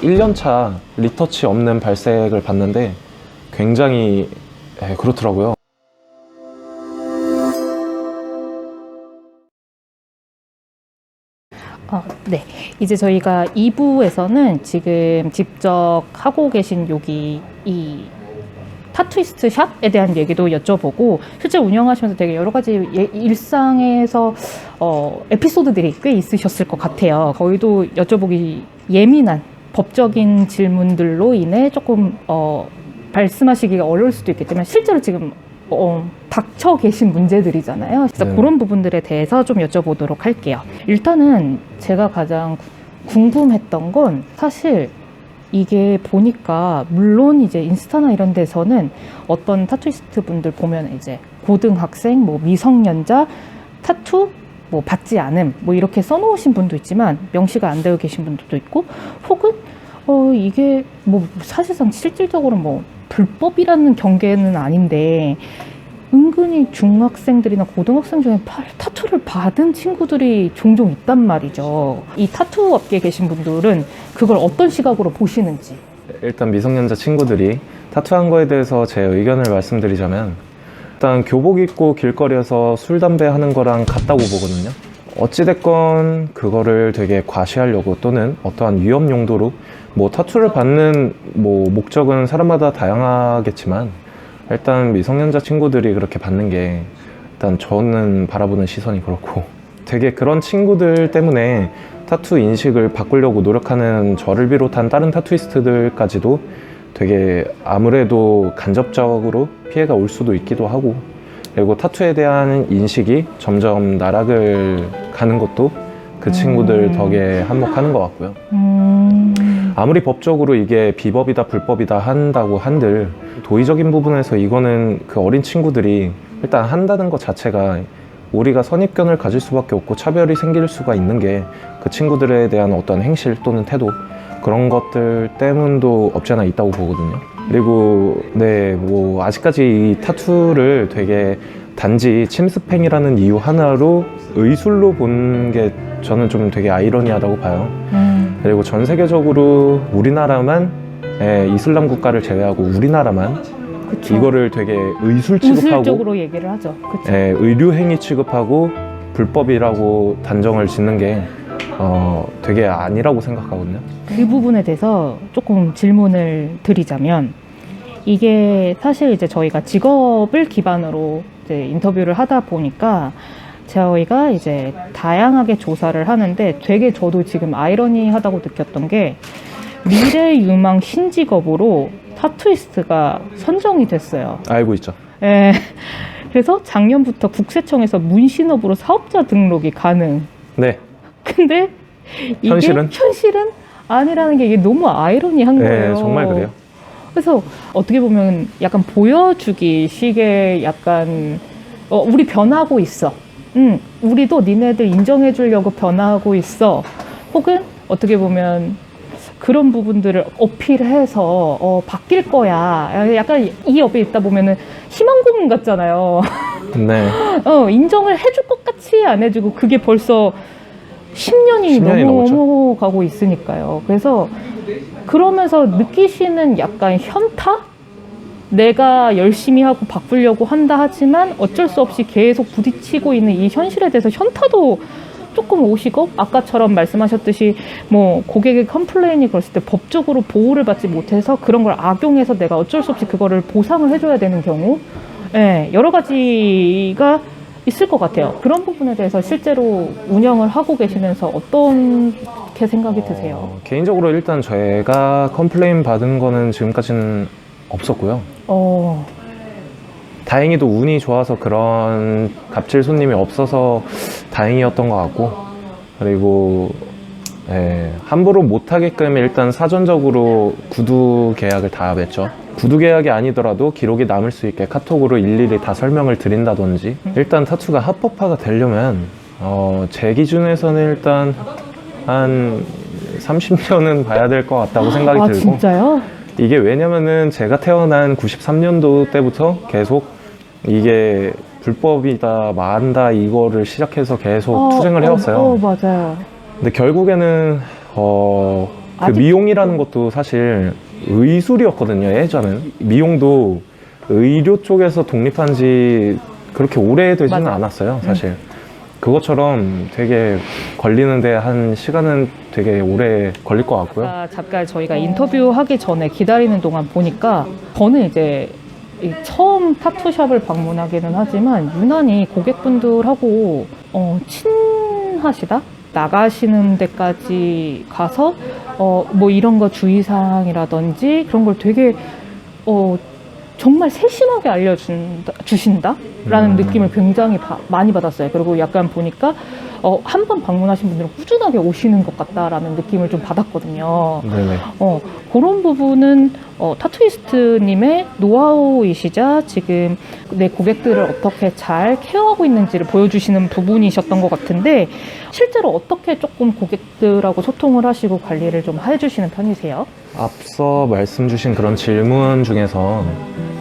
1년차 리터치 없는 발색을 봤는데 굉장히 그렇더라고요. 네. 이제 저희가 2부에서는 지금 직접 하고 계신 여기 이 타투이스트 샵에 대한 얘기도 여쭤보고, 실제 운영하시면서 되게 여러 가지 일상에서 에피소드들이 꽤 있으셨을 것 같아요. 저희도 여쭤보기 예민한 법적인 질문들로 인해 조금 말씀하시기가 어려울 수도 있기 때문에 실제로 지금 닥쳐 계신 문제들이잖아요. 그래서 그런 부분들에 대해서 좀 여쭤보도록 할게요. 일단은 제가 가장 궁금했던 건, 사실 이게 보니까 물론 이제 인스타나 이런 데서는 어떤 타투이스트 분들 보면 이제 고등학생, 뭐 미성년자, 타투 뭐 받지 않음 뭐 이렇게 써놓으신 분도 있지만 명시가 안 되어 계신 분들도 있고, 혹은 이게 뭐 사실상 실질적으로 뭐 불법이라는 경계는 아닌데 은근히 중학생들이나 고등학생 중에 타투를 받은 친구들이 종종 있단 말이죠. 이 타투 업계에 계신 분들은 그걸 어떤 시각으로 보시는지. 일단 미성년자 친구들이 타투한 거에 대해서 제 의견을 말씀드리자면, 일단 교복 입고 길거리에서 술, 담배 하는 거랑 같다고 보거든요. 어찌됐건 그거를 되게 과시하려고 또는 어떠한 위험 용도로 뭐 타투를 받는 뭐 목적은 사람마다 다양하겠지만, 일단 미성년자 친구들이 그렇게 받는 게 일단 저는 바라보는 시선이 그렇고, 되게 그런 친구들 때문에 타투 인식을 바꾸려고 노력하는 저를 비롯한 다른 타투이스트들까지도 되게 아무래도 간접적으로 피해가 올 수도 있기도 하고, 그리고 타투에 대한 인식이 점점 나락을 가는 것도 그 친구들 덕에 한몫하는 것 같고요. 아무리 법적으로 이게 비법이다 불법이다 한다고 한들, 도의적인 부분에서 이거는 그 어린 친구들이 일단 한다는 것 자체가 우리가 선입견을 가질 수밖에 없고 차별이 생길 수가 있는 게 그 친구들에 대한 어떤 행실 또는 태도, 그런 것들 때문도 없지 않아 있다고 보거든요. 그리고 뭐 아직까지 이 타투를 되게 단지 침습행위라는 이유 하나로 의술로 본 게 저는 좀 되게 아이러니하다고 봐요. 그리고 전 세계적으로 우리나라만, 이슬람 국가를 제외하고 우리나라만 그쵸. 이거를 되게 의술 취급하고 의술적으로 얘기를 하죠. 그쵸. 의류행위 취급하고 불법이라고 단정을 짓는 게 되게 아니라고 생각하거든요. 그 부분에 대해서 조금 질문을 드리자면, 이게 사실 이제 저희가 직업을 기반으로 이제 인터뷰를 하다 보니까 저희가 이제 다양하게 조사를 하는데, 되게 저도 지금 아이러니하다고 느꼈던 게, 미래 유망 신직업으로 타투이스트가 선정이 됐어요. 알고 있죠. 예. 그래서 작년부터 국세청에서 문신업으로 사업자 등록이 가능. 네. 근데 이게 현실은 아니라는 게, 이게 너무 아이러니한 거예요. 네, 정말 그래요. 그래서 어떻게 보면 약간 보여주기 식의 약간 우리 변하고 있어. 우리도 니네들 인정해 주려고 변하고 있어. 혹은 어떻게 보면 그런 부분들을 어필해서 바뀔 거야. 약간 이 업에 있다 보면은 희망 고문 같잖아요. 네. 인정을 해줄 것 같이 안 해주고, 그게 벌써 10년이 넘어가고 있으니까요. 그래서 그러면서 느끼시는 약간 현타? 내가 열심히 하고 바꾸려고 한다 하지만 어쩔 수 없이 계속 부딪히고 있는 이 현실에 대해서 현타도 조금 오시고, 아까처럼 말씀하셨듯이 뭐 고객의 컴플레인이 그랬을 때 법적으로 보호를 받지 못해서 그런 걸 악용해서 내가 어쩔 수 없이 그거를 보상을 해줘야 되는 경우, 여러 가지가 있을 것 같아요. 그런 부분에 대해서 실제로 운영을 하고 계시면서 어떻게 생각이 드세요? 개인적으로 일단 제가 컴플레인 받은 거는 지금까지는 없었고요. 다행히도 운이 좋아서 그런 갑질 손님이 없어서 다행이었던 것 같고, 그리고 함부로 못하게끔 일단 사전적으로 구두 계약을 다 맺죠. 구두 계약이 아니더라도 기록이 남을 수 있게 카톡으로 일일이 다 설명을 드린다든지, 일단 타투가 합법화가 되려면 제 기준에서는 일단 한 30년은 봐야 될 것 같다고 생각이 들고. 진짜요? 이게 왜냐면은 제가 태어난 93년도 때부터 계속 이게 불법이다, 만다 이거를 시작해서 계속 투쟁을 해왔어요. 맞아요. 근데 결국에는 그 아직- 미용이라는 것도 사실 의술이었거든요. 예전엔 미용도 의료 쪽에서 독립한 지 그렇게 오래되지는 맞아. 않았어요. 사실 그것처럼 되게 걸리는데 한 시간은 되게 오래 걸릴 것 같고요. 잠깐 저희가 인터뷰하기 전에 기다리는 동안 보니까 저는 이제 이 처음 타투샵을 방문하기는 하지만 유난히 고객분들하고 친하시다? 나가시는 데까지 가서 뭐 이런 거 주의사항이라든지 그런 걸 되게 정말 세심하게 알려주신다라는 느낌을 굉장히 많이 받았어요. 그리고 약간 보니까 한 번 방문하신 분들은 꾸준하게 오시는 것 같다라는 느낌을 좀 받았거든요. 네네. 그런 부분은 타투이스트님의 노하우이시자 지금 내 고객들을 어떻게 잘 케어하고 있는지를 보여주시는 부분이셨던 것 같은데 실제로 어떻게 조금 고객들하고 소통을 하시고 관리를 좀 해주시는 편이세요? 앞서 말씀 주신 그런 질문 중에서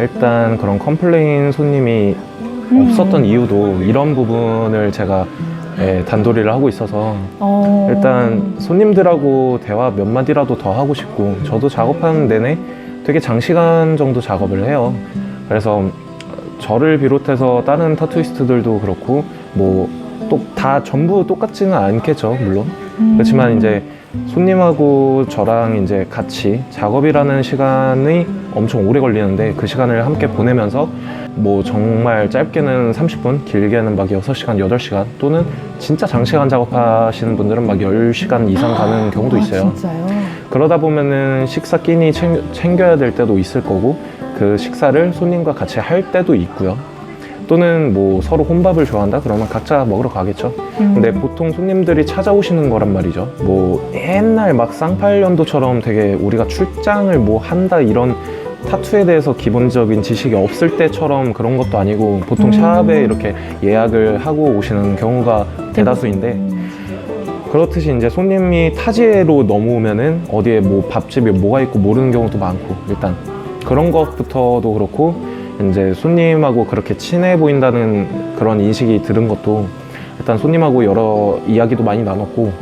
일단 그런 컴플레인 손님이 없었던 이유도 이런 부분을 제가 단도리를 하고 있어서 일단 손님들하고 대화 몇 마디라도 더 하고 싶고 저도 작업하는 내내 되게 장시간 정도 작업을 해요. 그래서 저를 비롯해서 다른 타투이스트들도 그렇고 뭐 또 다 전부 똑같지는 않겠죠, 물론. 그렇지만 이제 손님하고 저랑 이제 같이 작업이라는 시간이 엄청 오래 걸리는데 그 시간을 함께 보내면서 뭐 정말 짧게는 30분, 길게는 막 6시간, 8시간 또는 진짜 장시간 작업하시는 분들은 막 10시간 이상 가는 경우도 있어요. 진짜요? 그러다 보면은 식사 끼니 챙겨야 될 때도 있을 거고 그 식사를 손님과 같이 할 때도 있고요. 또는 뭐 서로 혼밥을 좋아한다? 그러면 각자 먹으러 가겠죠. 근데 보통 손님들이 찾아오시는 거란 말이죠. 뭐 옛날 막 쌍팔년도처럼 되게 우리가 출장을 뭐 한다 이런 타투에 대해서 기본적인 지식이 없을 때처럼 그런 것도 아니고 보통 샵에 이렇게 예약을 하고 오시는 경우가 대다수인데 그렇듯이 이제 손님이 타지로 넘어오면은 어디에 뭐 밥집에 뭐가 있고 모르는 경우도 많고 일단 그런 것부터도 그렇고 이제 손님하고 그렇게 친해 보인다는 그런 인식이 들은 것도 일단 손님하고 여러 이야기도 많이 나눴고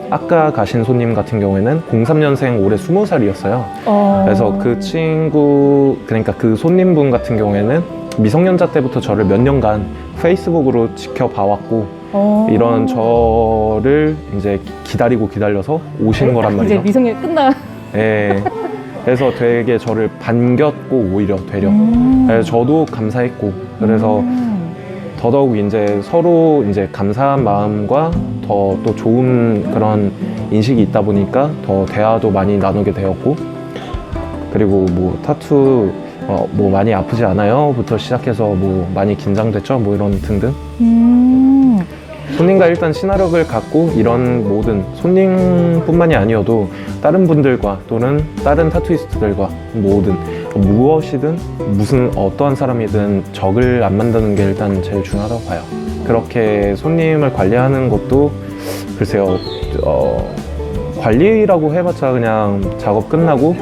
아까 가신 손님 같은 경우에는 03년생 올해 20살이었어요. 그래서 그 친구 그러니까 그 손님분 같은 경우에는 미성년자 때부터 저를 몇 년간 페이스북으로 지켜봐왔고 이런 저를 이제 기다려서 오신 거란 말이죠. 이제 미성년 끝나. 네. 그래서 되게 저를 반겼고 오히려 되려. 그래서 저도 감사했고 그래서 더더욱 이제 서로 이제 감사한 마음과 더 또 좋은 그런 인식이 있다 보니까 더 대화도 많이 나누게 되었고 그리고 뭐 타투 뭐 많이 아프지 않아요? 부터 시작해서 뭐 많이 긴장됐죠? 뭐 이런 등등. 손님과 일단 친화력을 갖고 이런 모든 손님뿐만이 아니어도 다른 분들과 또는 다른 타투이스트들과 모든 무엇이든 무슨 어떠한 사람이든 적을 안 만드는 게 일단 제일 중요하다고 봐요. 그렇게 손님을 관리하는 것도 글쎄요 관리라고 해봤자 그냥 작업 끝나고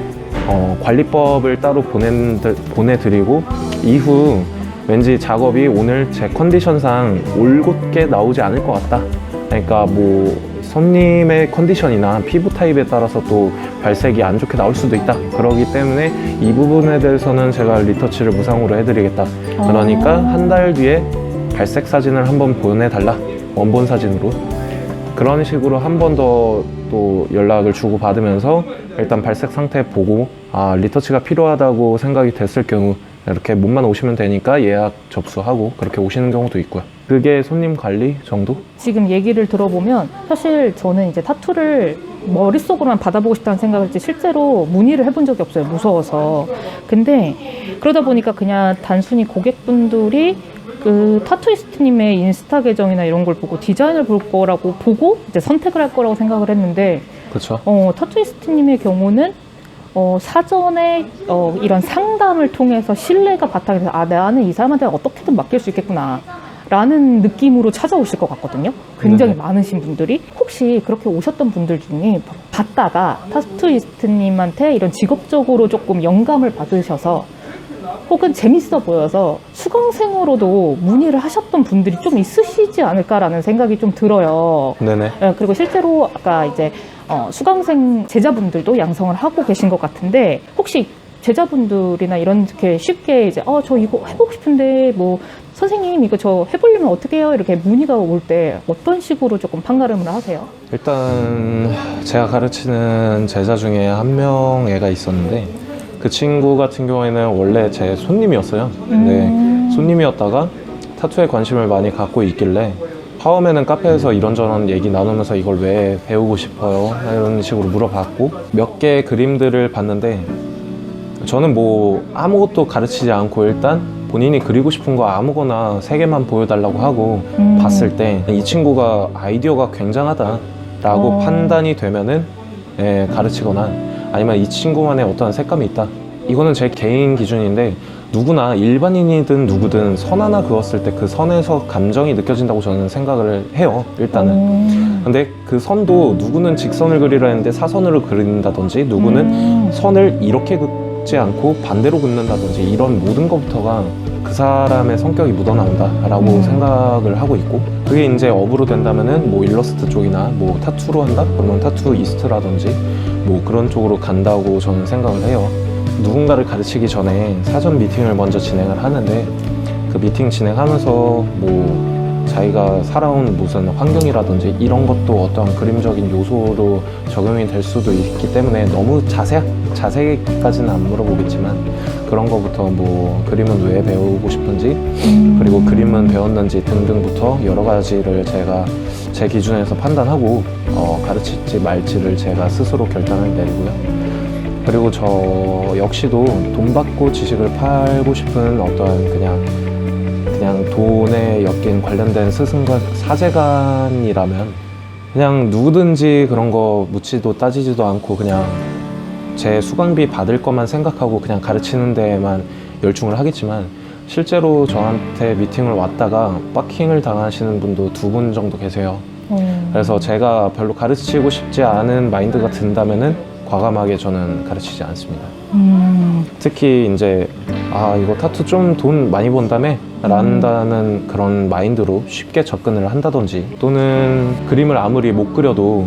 관리법을 따로 보내드리고 이후 왠지 작업이 오늘 제 컨디션상 올곧게 나오지 않을 것 같다. 그러니까 뭐 손님의 컨디션이나 피부 타입에 따라서 또 발색이 안 좋게 나올 수도 있다. 그러기 때문에 이 부분에 대해서는 제가 리터치를 무상으로 해드리겠다. 그러니까 한 달 뒤에 발색 사진을 한번 보내달라. 원본 사진으로. 그런 식으로 한 번 더 또 연락을 주고 받으면서 일단 발색 상태 보고 리터치가 필요하다고 생각이 됐을 경우 이렇게 몸만 오시면 되니까 예약 접수하고 그렇게 오시는 경우도 있고요. 그게 손님 관리 정도? 지금 얘기를 들어보면 사실 저는 이제 타투를 머릿속으로만 받아보고 싶다는 생각을 했지 실제로 문의를 해본 적이 없어요. 무서워서. 근데 그러다 보니까 그냥 단순히 고객분들이 그 타투이스트님의 인스타 계정이나 이런 걸 보고 디자인을 볼 거라고 보고 이제 선택을 할 거라고 생각을 했는데 그렇죠. 타투이스트님의 경우는 사전에 이런 상담을 통해서 신뢰가 바탕이 돼서 나는 이 사람한테 어떻게든 맡길 수 있겠구나 라는 느낌으로 찾아오실 것 같거든요. 굉장히 네네. 많으신 분들이 혹시 그렇게 오셨던 분들 중에 봤다가 타투이스트님한테 이런 직업적으로 조금 영감을 받으셔서 혹은 재밌어 보여서 수강생으로도 문의를 하셨던 분들이 좀 있으시지 않을까라는 생각이 좀 들어요. 네네. 예, 그리고 실제로 아까 이제 수강생 제자분들도 양성을 하고 계신 것 같은데 혹시 제자분들이나 이렇게 쉽게 이제 저 이거 해보고 싶은데 뭐 선생님 이거 저 해보려면 어떻게 해요? 이렇게 문의가 올 때 어떤 식으로 조금 판가름을 하세요? 일단 제가 가르치는 제자 중에 한 명 애가 있었는데 그 친구 같은 경우에는 원래 제 손님이었어요. 근데 손님이었다가 타투에 관심을 많이 갖고 있길래 처음에는 카페에서 이런저런 얘기 나누면서 이걸 왜 배우고 싶어요? 이런 식으로 물어봤고 몇 개의 그림들을 봤는데 저는 뭐 아무것도 가르치지 않고 일단 본인이 그리고 싶은 거 아무거나 3개만 보여달라고 하고 봤을 때 이 친구가 아이디어가 굉장하다 라고 판단이 되면은 가르치거나 아니면 이 친구만의 어떠한 색감이 있다, 이거는 제 개인 기준인데 누구나 일반인이든 누구든 선 하나 그었을 때 그 선에서 감정이 느껴진다고 저는 생각을 해요. 일단은 근데 그 선도 누구는 직선을 그리려 했는데 사선으로 그린다든지 누구는 선을 이렇게 긋지 않고 반대로 긋는다든지 이런 모든 것부터가 그 사람의 성격이 묻어나온다 라고 생각을 하고 있고, 그게 이제 업으로 된다면은 뭐 일러스트 쪽이나 뭐 타투로 한다? 그러면 타투이스트라든지 뭐 그런 쪽으로 간다고 저는 생각을 해요. 누군가를 가르치기 전에 사전 미팅을 먼저 진행을 하는데 그 미팅 진행하면서 뭐 자기가 살아온 무슨 환경이라든지 이런 것도 어떠한 그림적인 요소로 적용이 될 수도 있기 때문에 너무 자세히까지는 안 물어보겠지만 그런 거부터 뭐 그림은 왜 배우고 싶은지 그리고 그림은 배웠는지 등등부터 여러 가지를 제가 제 기준에서 판단하고 가르칠지 말지를 제가 스스로 결단을 내리고요. 그리고 저 역시도 돈 받고 지식을 팔고 싶은 어떠한 그냥 돈에 엮인 관련된 스승과 사제간이라면 그냥 누구든지 그런 거 묻지도 따지지도 않고 그냥 제 수강비 받을 것만 생각하고 그냥 가르치는 데에만 열중을 하겠지만 실제로 저한테 미팅을 왔다가 빡킹을 당하시는 분도 2분 정도 계세요. 그래서 제가 별로 가르치고 싶지 않은 마인드가 든다면은 과감하게 저는 가르치지 않습니다. 특히 이제 이거 타투 좀 돈 많이 번다며? 란다는 그런 마인드로 쉽게 접근을 한다든지 또는 그림을 아무리 못 그려도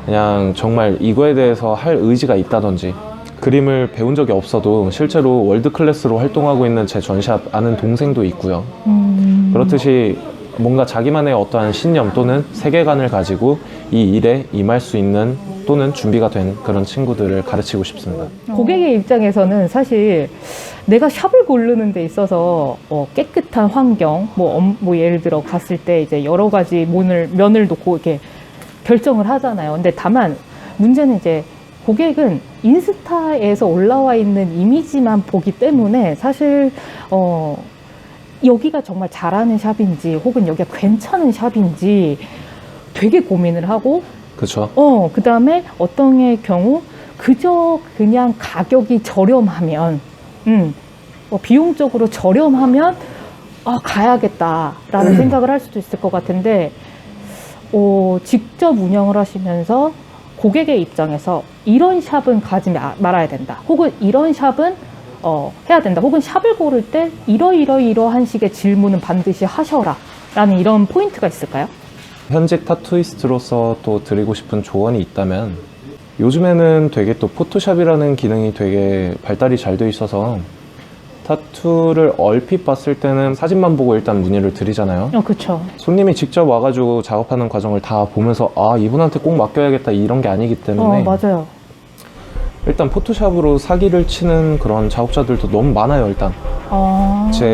그냥 정말 이거에 대해서 할 의지가 있다든지 그림을 배운 적이 없어도 실제로 월드 클래스로 활동하고 있는 제 전샵 아는 동생도 있고요. 그렇듯이 뭔가 자기만의 어떠한 신념 또는 세계관을 가지고 이 일에 임할 수 있는 또는 준비가 된 그런 친구들을 가르치고 싶습니다. 고객의 입장에서는 사실 내가 샵을 고르는 데 있어서 깨끗한 환경, 뭐 예를 들어 갔을 때 이제 여러 가지 면을 놓고 이렇게 결정을 하잖아요. 근데 다만 문제는 이제 고객은 인스타에서 올라와 있는 이미지만 보기 때문에 사실 여기가 정말 잘하는 샵인지 혹은 여기가 괜찮은 샵인지 되게 고민을 하고 그렇죠. 그 다음에 어떤 의 경우 그저 그냥 가격이 저렴하면 비용적으로 저렴하면 가야겠다라는 생각을 할 수도 있을 것 같은데 직접 운영을 하시면서 고객의 입장에서 이런 샵은 가지 말아야 된다 혹은 이런 샵은 해야 된다 혹은 샵을 고를 때 이러한 식의 질문은 반드시 하셔라 라는 이런 포인트가 있을까요? 현직 타투이스트로서 또 드리고 싶은 조언이 있다면 요즘에는 되게 또 포토샵이라는 기능이 되게 발달이 잘 돼 있어서 타투를 얼핏 봤을 때는 사진만 보고 일단 문의를 드리잖아요. 그렇죠. 손님이 직접 와가지고 작업하는 과정을 다 보면서 이분한테 꼭 맡겨야겠다 이런 게 아니기 때문에 맞아요. 일단 포토샵으로 사기를 치는 그런 작업자들도 너무 많아요. 일단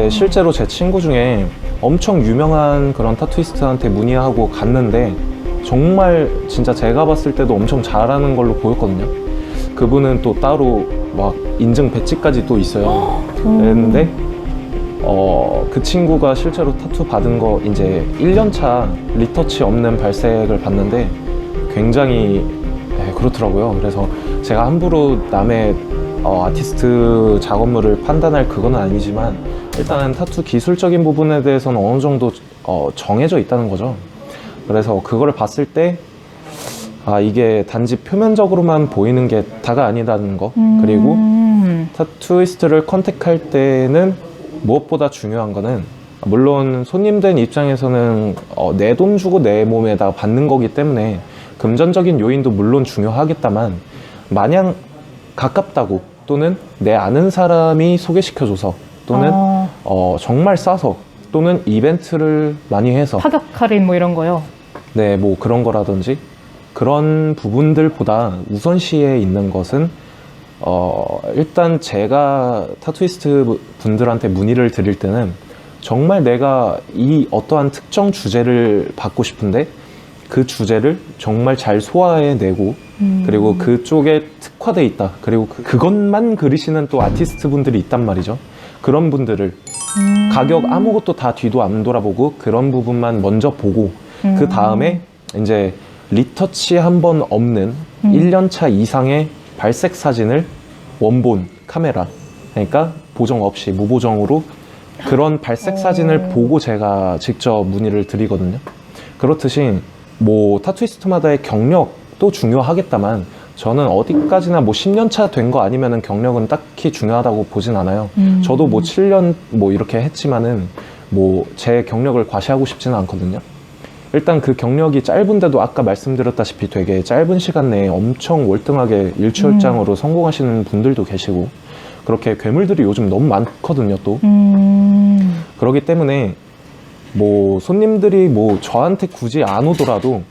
실제로 제 친구 중에 엄청 유명한 그런 타투이스트한테 문의하고 갔는데 정말 진짜 제가 봤을 때도 엄청 잘하는 걸로 보였거든요. 그분은 또 따로 막 인증 배지까지 또 있어요. 그랬는데 그 친구가 실제로 타투 받은 거 이제 1년차 리터치 없는 발색을 봤는데 굉장히 그렇더라고요. 그래서 제가 함부로 남의 아티스트 작업물을 판단할 그건 아니지만 일단은 타투 기술적인 부분에 대해서는 어느 정도 정해져 있다는 거죠. 그래서 그거를 봤을 때 이게 단지 표면적으로만 보이는 게 다가 아니라는 거. 그리고 타투이스트를 컨택할 때는 무엇보다 중요한 거는, 물론 손님된 입장에서는 내 돈 주고 내 몸에다 받는 거기 때문에 금전적인 요인도 물론 중요하겠다만, 마냥 가깝다고 또는 내 아는 사람이 소개시켜줘서 또는 정말 싸서 또는 이벤트를 많이 해서 파격 할인 뭐 이런 거요. 네, 뭐 그런 거라든지 그런 부분들보다 우선시에 있는 것은 일단 제가 타투이스트 분들한테 문의를 드릴 때는 정말 내가 이 어떠한 특정 주제를 받고 싶은데 그 주제를 정말 잘 소화해내고 그리고 그쪽에 특화돼 있다. 그리고 그것만 그리시는 또 아티스트 분들이 있단 말이죠. 그런 분들을 가격 아무것도 다 뒤도 안 돌아보고 그런 부분만 먼저 보고 그 다음에 이제 리터치 한 번 없는 1년차 이상의 발색 사진을 원본 카메라, 그러니까 보정 없이 무보정으로 그런 발색 사진을 보고 제가 직접 문의를 드리거든요. 그렇듯이 뭐 타투이스트마다의 경력도 중요하겠다만 저는 어디까지나 뭐 10년 차 된 거 아니면은 경력은 딱히 중요하다고 보진 않아요. 저도 뭐 7년 뭐 이렇게 했지만은 뭐 제 경력을 과시하고 싶지는 않거든요. 일단 그 경력이 짧은데도 아까 말씀드렸다시피 되게 짧은 시간 내에 엄청 월등하게 일취월장으로 성공하시는 분들도 계시고 그렇게 괴물들이 요즘 너무 많거든요 또. 그렇기 때문에 뭐 손님들이 뭐 저한테 굳이 안 오더라도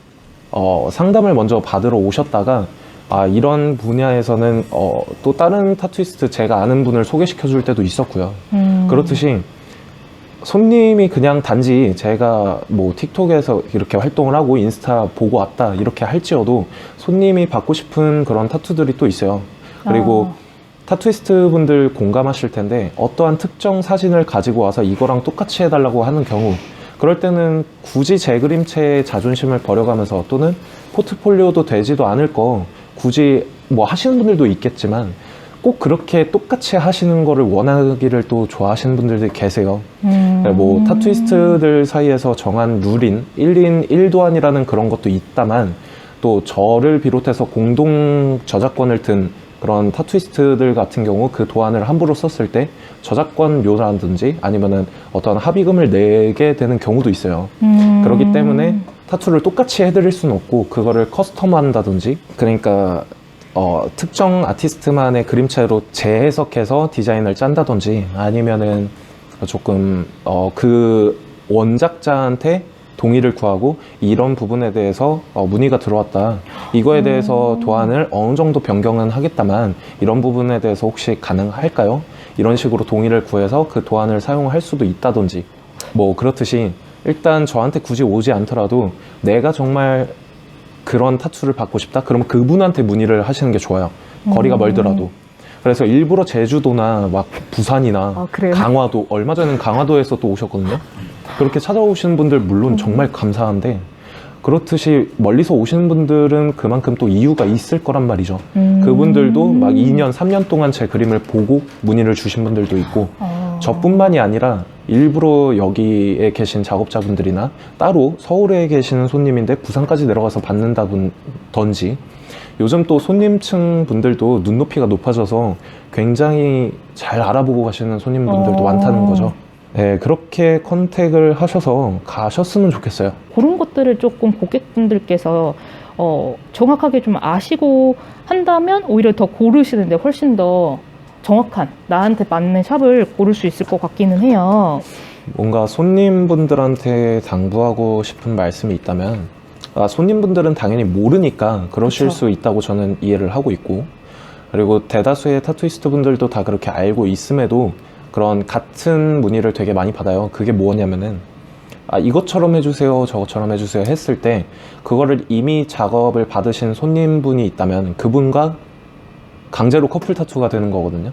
상담을 먼저 받으러 오셨다가 이런 분야에서는 또 다른 타투이스트 제가 아는 분을 소개시켜 줄 때도 있었고요. 그렇듯이 손님이 그냥 단지 제가 뭐 틱톡에서 이렇게 활동을 하고 인스타 보고 왔다 이렇게 할지어도 손님이 받고 싶은 그런 타투들이 또 있어요. 그리고 타투이스트 분들 공감하실 텐데 어떠한 특정 사진을 가지고 와서 이거랑 똑같이 해달라고 하는 경우, 그럴 때는 굳이 제 그림체의 자존심을 버려가면서 또는 포트폴리오도 되지도 않을 거 굳이 뭐 하시는 분들도 있겠지만 꼭 그렇게 똑같이 하시는 거를 원하기를 또 좋아하시는 분들도 계세요. 뭐 타투이스트들 사이에서 정한 룰인 1인 1도안이라는 그런 것도 있다만 또 저를 비롯해서 공동 저작권을 든 그런 타투이스트들 같은 경우 그 도안을 함부로 썼을 때 저작권료라든지 아니면은 어떤 합의금을 내게 되는 경우도 있어요. 그렇기 때문에 타투를 똑같이 해드릴 수는 없고 그거를 커스텀한다든지, 그러니까 특정 아티스트만의 그림체로 재해석해서 디자인을 짠다든지 아니면은 조금 그 원작자한테 동의를 구하고 이런 부분에 대해서 문의가 들어왔다. 이거에 대해서 도안을 어느 정도 변경은 하겠다만 이런 부분에 대해서 혹시 가능할까요? 이런 식으로 동의를 구해서 그 도안을 사용할 수도 있다든지, 뭐 그렇듯이 일단 저한테 굳이 오지 않더라도 내가 정말 그런 타투를 받고 싶다? 그러면 그분한테 문의를 하시는 게 좋아요. 거리가 멀더라도. 그래서 일부러 제주도나 막 부산이나 강화도, 얼마 전에는 강화도에서 또 오셨거든요. 그렇게 찾아오시는 분들 물론 정말 감사한데, 그렇듯이 멀리서 오시는 분들은 그만큼 또 이유가 있을 거란 말이죠. 그분들도 막 2년, 3년 동안 제 그림을 보고 문의를 주신 분들도 있고, 저뿐만이 아니라 일부러 여기에 계신 작업자분들이나 따로 서울에 계시는 손님인데 부산까지 내려가서 받는다든지, 요즘 또 손님층 분들도 눈높이가 높아져서 굉장히 잘 알아보고 가시는 손님분들도 많다는 거죠. 네, 그렇게 컨택을 하셔서 가셨으면 좋겠어요. 그런 것들을 조금 고객분들께서 정확하게 좀 아시고 한다면 오히려 더 고르시는데 훨씬 더 정확한 나한테 맞는 샵을 고를 수 있을 것 같기는 해요. 뭔가 손님분들한테 당부하고 싶은 말씀이 있다면, 손님분들은 당연히 모르니까 그러실 그쵸. 수 있다고 저는 이해를 하고 있고, 그리고 대다수의 타투이스트 분들도 다 그렇게 알고 있음에도 그런 같은 문의를 되게 많이 받아요. 그게 뭐냐면은 이것처럼 해주세요, 저것처럼 해주세요 했을 때 그거를 이미 작업을 받으신 손님분이 있다면 그분과 강제로 커플 타투가 되는 거거든요.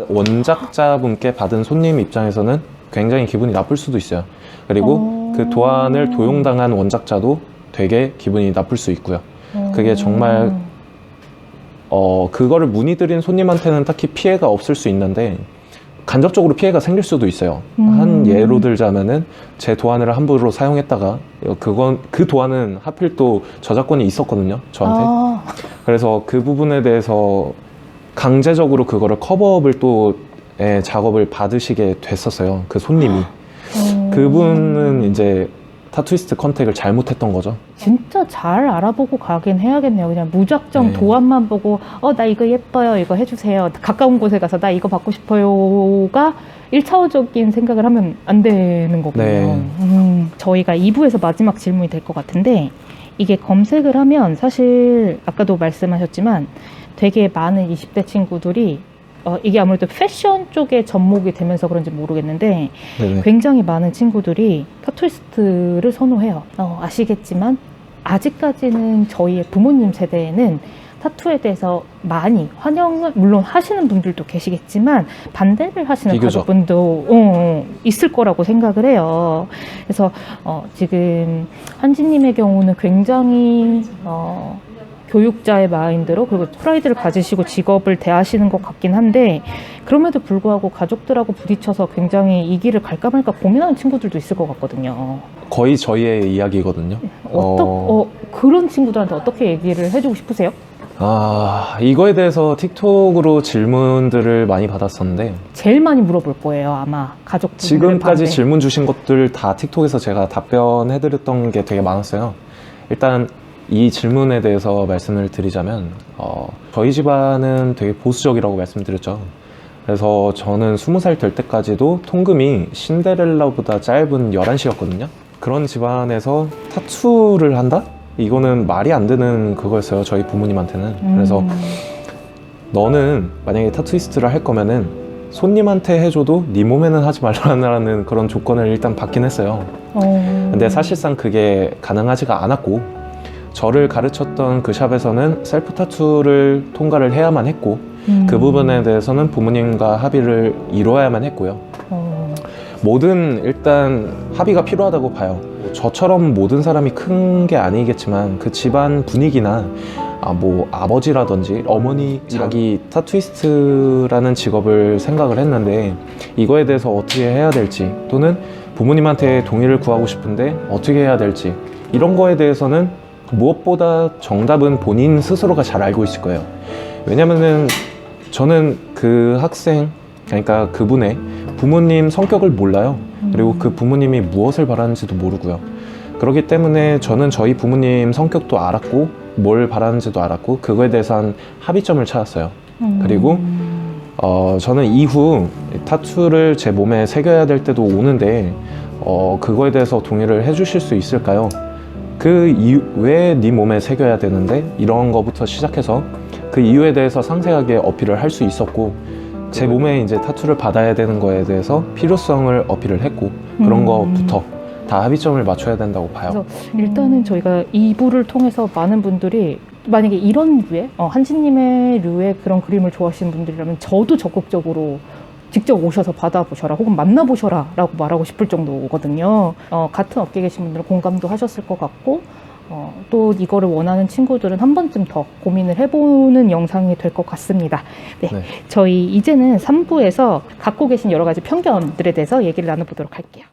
원작자분께 받은 손님 입장에서는 굉장히 기분이 나쁠 수도 있어요. 그리고 그 도안을 도용당한 원작자도 되게 기분이 나쁠 수 있고요. 그게 정말 그거를 문의드린 손님한테는 딱히 피해가 없을 수 있는데 간접적으로 피해가 생길 수도 있어요. 한 예로 들자면은 제 도안을 함부로 사용했다가 그 도안은 하필 또 저작권이 있었거든요, 저한테. 그래서 그 부분에 대해서 강제적으로 그거를 커버업을 또 작업을 받으시게 됐었어요. 그 손님이. 그분은 이제 타투이스트 컨택을 잘못했던 거죠. 진짜 잘 알아보고 가긴 해야겠네요. 그냥 무작정 네. 도안만 보고 나 이거 예뻐요, 이거 해주세요. 가까운 곳에 가서 나 이거 받고 싶어요가 1차원적인 생각을 하면 안 되는 거군요. 네. 저희가 2부에서 마지막 질문이 될 것 같은데, 이게 검색을 하면 사실 아까도 말씀하셨지만 되게 많은 20대 친구들이 이게 아무래도 패션 쪽에 접목이 되면서 그런지 모르겠는데 네네. 굉장히 많은 친구들이 타투이스트를 선호해요. 아시겠지만 아직까지는 저희의 부모님 세대에는 타투에 대해서 많이 환영을 물론 하시는 분들도 계시겠지만 반대를 하시는 비교적. 가족분도 있을 거라고 생각을 해요. 그래서 지금 한지님의 경우는 굉장히 교육자의 마인드로 그리고 프라이드를 가지시고 직업을 대하시는 것 같긴 한데, 그럼에도 불구하고 가족들하고 부딪혀서 굉장히 이 길을 갈까 말까 고민하는 친구들도 있을 것 같거든요. 거의 저희의 이야기거든요. 그런 친구들한테 어떻게 얘기를 해주고 싶으세요? 이거에 대해서 틱톡으로 질문들을 많이 받았었는데 제일 많이 물어볼 거예요, 아마 가족분들. 지금까지 질문 주신 것들 다 틱톡에서 제가 답변해드렸던 게 되게 많았어요. 일단 이 질문에 대해서 말씀을 드리자면 저희 집안은 되게 보수적이라고 말씀드렸죠. 그래서 저는 20살 될 때까지도 통금이 신데렐라보다 짧은 11시였거든요. 그런 집안에서 타투를 한다? 이거는 말이 안 되는 그거였어요, 저희 부모님한테는. 그래서 너는 만약에 타투이스트를 할 거면은 손님한테 해줘도 네 몸에는 하지 말라는 그런 조건을 일단 받긴 했어요. 근데 사실상 그게 가능하지가 않았고, 저를 가르쳤던 그 샵에서는 셀프 타투를 통과를 해야만 했고, 그 부분에 대해서는 부모님과 합의를 이루어야만 했고요. 뭐든 일단 합의가 필요하다고 봐요. 저처럼 모든 사람이 큰 게 아니겠지만 그 집안 분위기나 뭐 아버지라든지 어머니 자기 타투이스트라는 직업을 생각을 했는데 이거에 대해서 어떻게 해야 될지, 또는 부모님한테 동의를 구하고 싶은데 어떻게 해야 될지, 이런 거에 대해서는 무엇보다 정답은 본인 스스로가 잘 알고 있을 거예요. 왜냐면은 저는 그 학생, 그러니까 그분의 부모님 성격을 몰라요. 그리고 그 부모님이 무엇을 바라는지도 모르고요. 그렇기 때문에 저는 저희 부모님 성격도 알았고 뭘 바라는지도 알았고 그거에 대해서 한 합의점을 찾았어요. 그리고 저는 이후 타투를 제 몸에 새겨야 될 때도 오는데 그거에 대해서 동의를 해주실 수 있을까요? 그 이유, 왜 네 몸에 새겨야 되는데? 이런 거부터 시작해서 그 이유에 대해서 상세하게 어필을 할 수 있었고, 제 몸에 이제 타투를 받아야 되는 거에 대해서 필요성을 어필을 했고, 그런 거부터 다 합의점을 맞춰야 된다고 봐요. 그래서 일단은 저희가 2부를 통해서 많은 분들이 만약에 이런 류의 한지님의 류의 그런 그림을 좋아하시는 분들이라면 저도 적극적으로 직접 오셔서 받아보셔라 혹은 만나보셔라 라고 말하고 싶을 정도거든요. 같은 업계에 계신 분들은 공감도 하셨을 것 같고, 또 이거를 원하는 친구들은 한 번쯤 더 고민을 해보는 영상이 될 것 같습니다. 네, 네. 저희 이제는 3부에서 갖고 계신 여러 가지 편견들에 대해서 얘기를 나눠보도록 할게요.